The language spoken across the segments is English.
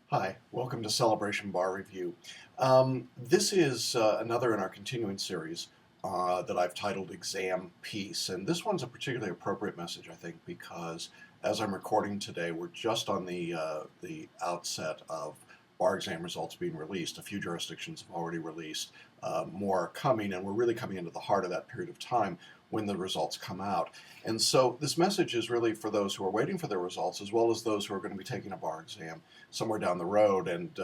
Hi, welcome to Celebration Bar Review. This is another in our continuing series that I've titled Exam Peace. And this one's a particularly appropriate message, I think, because as I'm recording today, we're just on the outset of bar exam results being released. A few jurisdictions have already released, more are coming, and we're really coming into the heart of that period of time when the results come out. And so this message is really for those who are waiting for their results, as well as those who are going to be taking a bar exam somewhere down the road and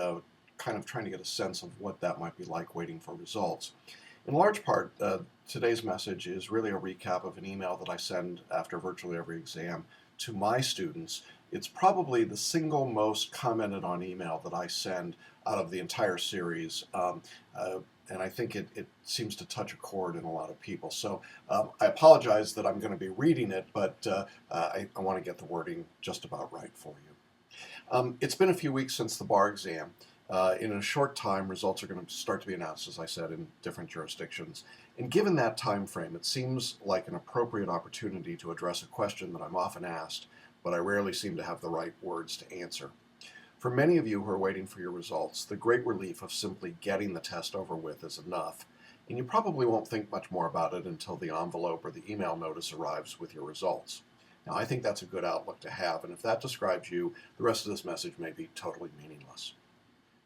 kind of trying to get a sense of what that might be like waiting for results. In large part, today's message is really a recap of an email that I send after virtually every exam to my students. It's probably the single most commented on email that I send out of the entire series. And I think it seems to touch a chord in a lot of people. So I apologize that I'm going to be reading it, but I want to get the wording just about right for you. It's been a few weeks since the bar exam. In a short time, results are going to start to be announced, as I said, in different jurisdictions. And given that time frame, it seems like an appropriate opportunity to address a question that I'm often asked, but I rarely seem to have the right words to answer. For many of you who are waiting for your results, the great relief of simply getting the test over with is enough, and you probably won't think much more about it until the envelope or the email notice arrives with your results. Now, I think that's a good outlook to have, and if that describes you, the rest of this message may be totally meaningless.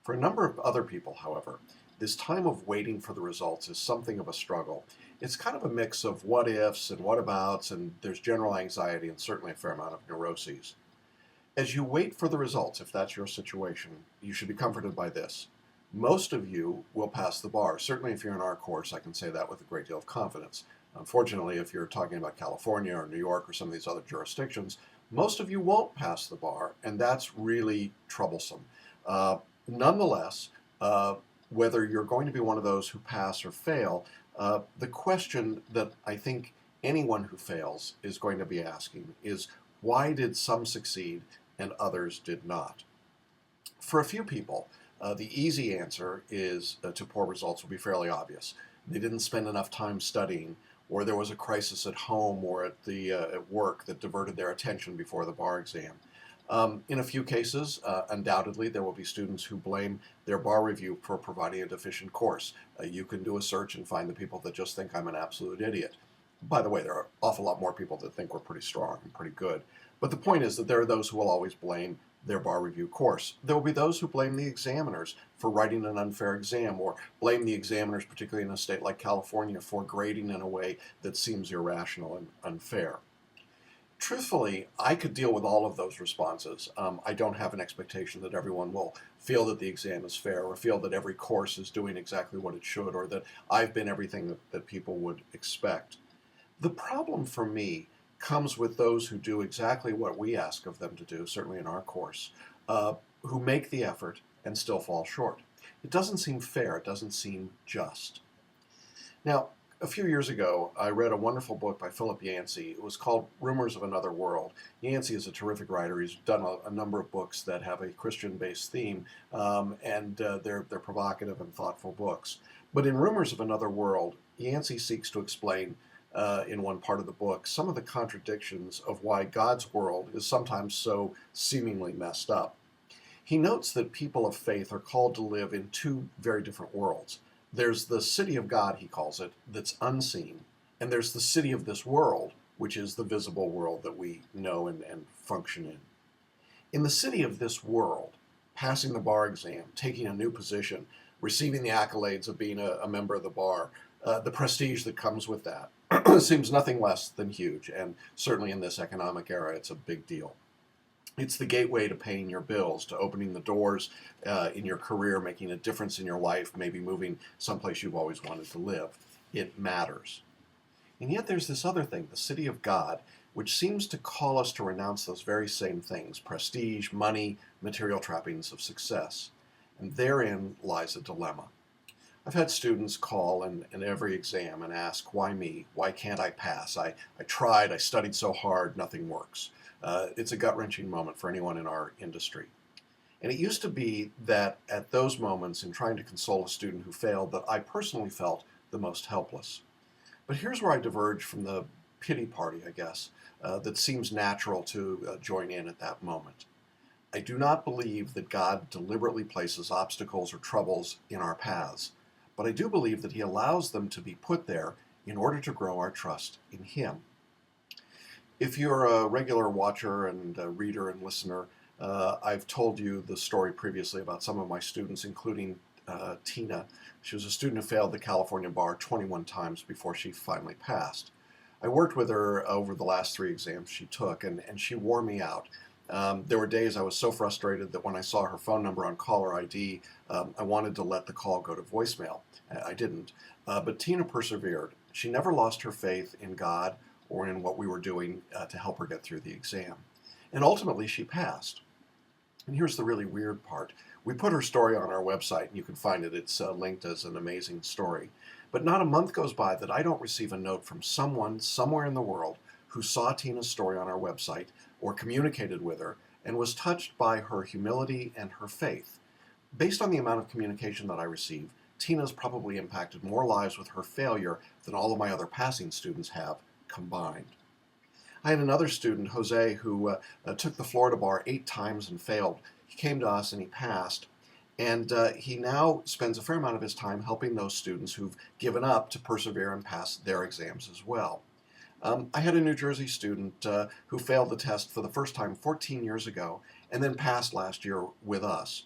For a number of other people, however, this time of waiting for the results is something of a struggle. It's kind of a mix of what ifs and what abouts, and there's general anxiety and certainly a fair amount of neuroses. As you wait for the results, if that's your situation, you should be comforted by this. Most of you will pass the bar. Certainly if you're in our course, I can say that with a great deal of confidence. Unfortunately, if you're talking about California or New York or some of these other jurisdictions, most of you won't pass the bar, and that's really troublesome. Nonetheless, whether you're going to be one of those who pass or fail, the question that I think anyone who fails is going to be asking is, why did some succeed and others did not? For a few people, the easy answer is to poor results will be fairly obvious. They didn't spend enough time studying, or there was a crisis at home or at work that diverted their attention before the bar exam. In a few cases, undoubtedly, there will be students who blame their bar review for providing a deficient course. You can do a search and find the people that just think I'm an absolute idiot. By the way, there are an awful lot more people that think we're pretty strong and pretty good. But the point is that there are those who will always blame their bar review course. There will be those who blame the examiners for writing an unfair exam, or blame the examiners, particularly in a state like California, for grading in a way that seems irrational and unfair. Truthfully, I could deal with all of those responses. I don't have an expectation that everyone will feel that the exam is fair, or feel that every course is doing exactly what it should, or that I've been everything that people would expect. The problem for me comes with those who do exactly what we ask of them to do, certainly in our course, who make the effort and still fall short. It doesn't seem fair. It doesn't seem just. Now, a few years ago, I read a wonderful book by Philip Yancey. It was called Rumors of Another World. Yancey is a terrific writer. He's done a number of books that have a Christian-based theme, and they're provocative and thoughtful books. But in Rumors of Another World, Yancey seeks to explain in one part of the book some of the contradictions of why God's world is sometimes so seemingly messed up. He notes that people of faith are called to live in two very different worlds. There's the city of God, he calls it, that's unseen, and there's the city of this world, which is the visible world that we know and function in. In the city of this world, passing the bar exam, taking a new position, receiving the accolades of being a member of the bar, the prestige that comes with that seems nothing less than huge, and certainly in this economic era, it's a big deal. It's the gateway to paying your bills, to opening the doors in your career, making a difference in your life, maybe moving someplace you've always wanted to live. It matters. And yet there's this other thing, the city of God, which seems to call us to renounce those very same things: prestige, money, material trappings of success. And therein lies a dilemma. I've had students call in every exam and ask, why me? Why can't I pass? I tried, I studied so hard, nothing works. It's a gut-wrenching moment for anyone in our industry. And it used to be that at those moments, in trying to console a student who failed, that I personally felt the most helpless. But here's where I diverge from the pity party, I guess, that seems natural to join in at that moment. I do not believe that God deliberately places obstacles or troubles in our paths, but I do believe that He allows them to be put there in order to grow our trust in Him. If you're a regular watcher and reader and listener, I've told you the story previously about some of my students, including Tina. She was a student who failed the California bar 21 times before she finally passed. I worked with her over the last 3 exams she took, and she wore me out. There were days I was so frustrated that when I saw her phone number on caller ID, I wanted to let the call go to voicemail. I didn't. But Tina persevered. She never lost her faith in God or in what we were doing to help her get through the exam. And ultimately, she passed. And here's the really weird part. We put her story on our website, and you can find it. It's linked as an amazing story. But not a month goes by that I don't receive a note from someone somewhere in the world who saw Tina's story on our website or communicated with her and was touched by her humility and her faith. Based on the amount of communication that I receive, Tina's probably impacted more lives with her failure than all of my other passing students have combined. I had another student, Jose, who took the Florida bar 8 times and failed. He came to us and he passed. And he now spends a fair amount of his time helping those students who've given up to persevere and pass their exams as well. I had a New Jersey student who failed the test for the first time 14 years ago and then passed last year with us.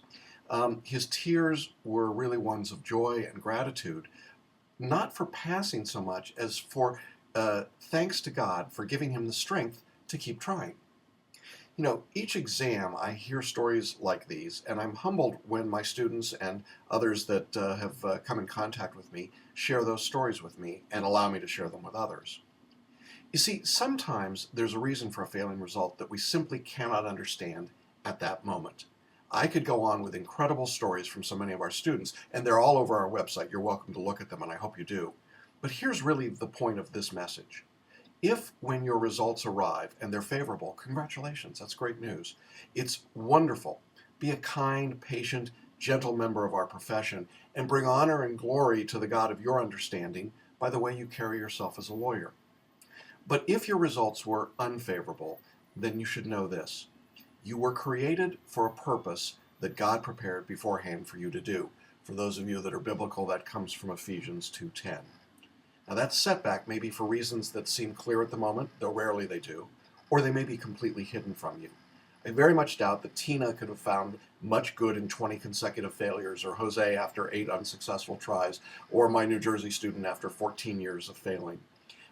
His tears were really ones of joy and gratitude, not for passing so much as for thanks to God for giving him the strength to keep trying. You know, each exam I hear stories like these, and I'm humbled when my students and others that have come in contact with me share those stories with me and allow me to share them with others. You see, sometimes there's a reason for a failing result that we simply cannot understand at that moment. I could go on with incredible stories from so many of our students, and they're all over our website. You're welcome to look at them, and I hope you do. But here's really the point of this message. If, when your results arrive and they're favorable, congratulations, that's great news. It's wonderful. Be a kind, patient, gentle member of our profession and bring honor and glory to the God of your understanding by the way you carry yourself as a lawyer. But if your results were unfavorable, then you should know this. You were created for a purpose that God prepared beforehand for you to do. For those of you that are biblical, that comes from Ephesians 2:10. Now that setback may be for reasons that seem clear at the moment, though rarely they do, or they may be completely hidden from you. I very much doubt that Tina could have found much good in 20 consecutive failures, or Jose after 8 unsuccessful tries, or my New Jersey student after 14 years of failing.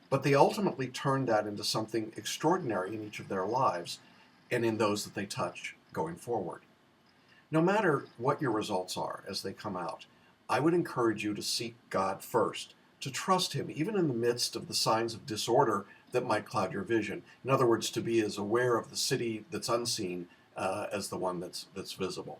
But they ultimately turned that into something extraordinary in each of their lives and in those that they touch going forward. No matter what your results are as they come out, I would encourage you to seek God first, to trust Him even in the midst of the signs of disorder that might cloud your vision. In other words, to be as aware of the city that's unseen as the one that's visible.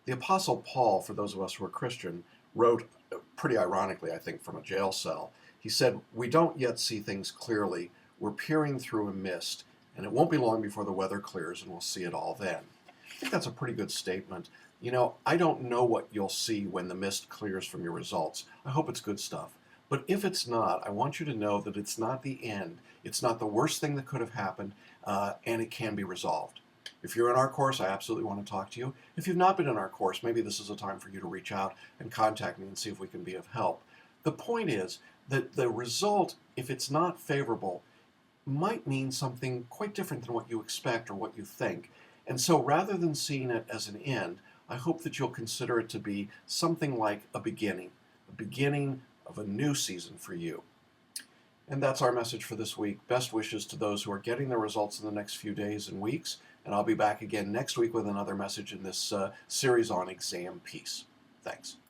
The Apostle Paul, for those of us who are Christian, wrote, pretty ironically, I think, from a jail cell. He said, "We don't yet see things clearly. We're peering through a mist, and it won't be long before the weather clears and we'll see it all then." I think that's a pretty good statement. You know, I don't know what you'll see when the mist clears from your results. I hope it's good stuff. But if it's not, I want you to know that it's not the end. It's not the worst thing that could have happened, and it can be resolved. If you're in our course, I absolutely want to talk to you. If you've not been in our course, maybe this is a time for you to reach out and contact me and see if we can be of help. The point is that the result, if it's not favorable, might mean something quite different than what you expect or what you think. And so rather than seeing it as an end, I hope that you'll consider it to be something like a beginning of a new season for you. And that's our message for this week. Best wishes to those who are getting their results in the next few days and weeks. And I'll be back again next week with another message in this series on exam peace. Thanks.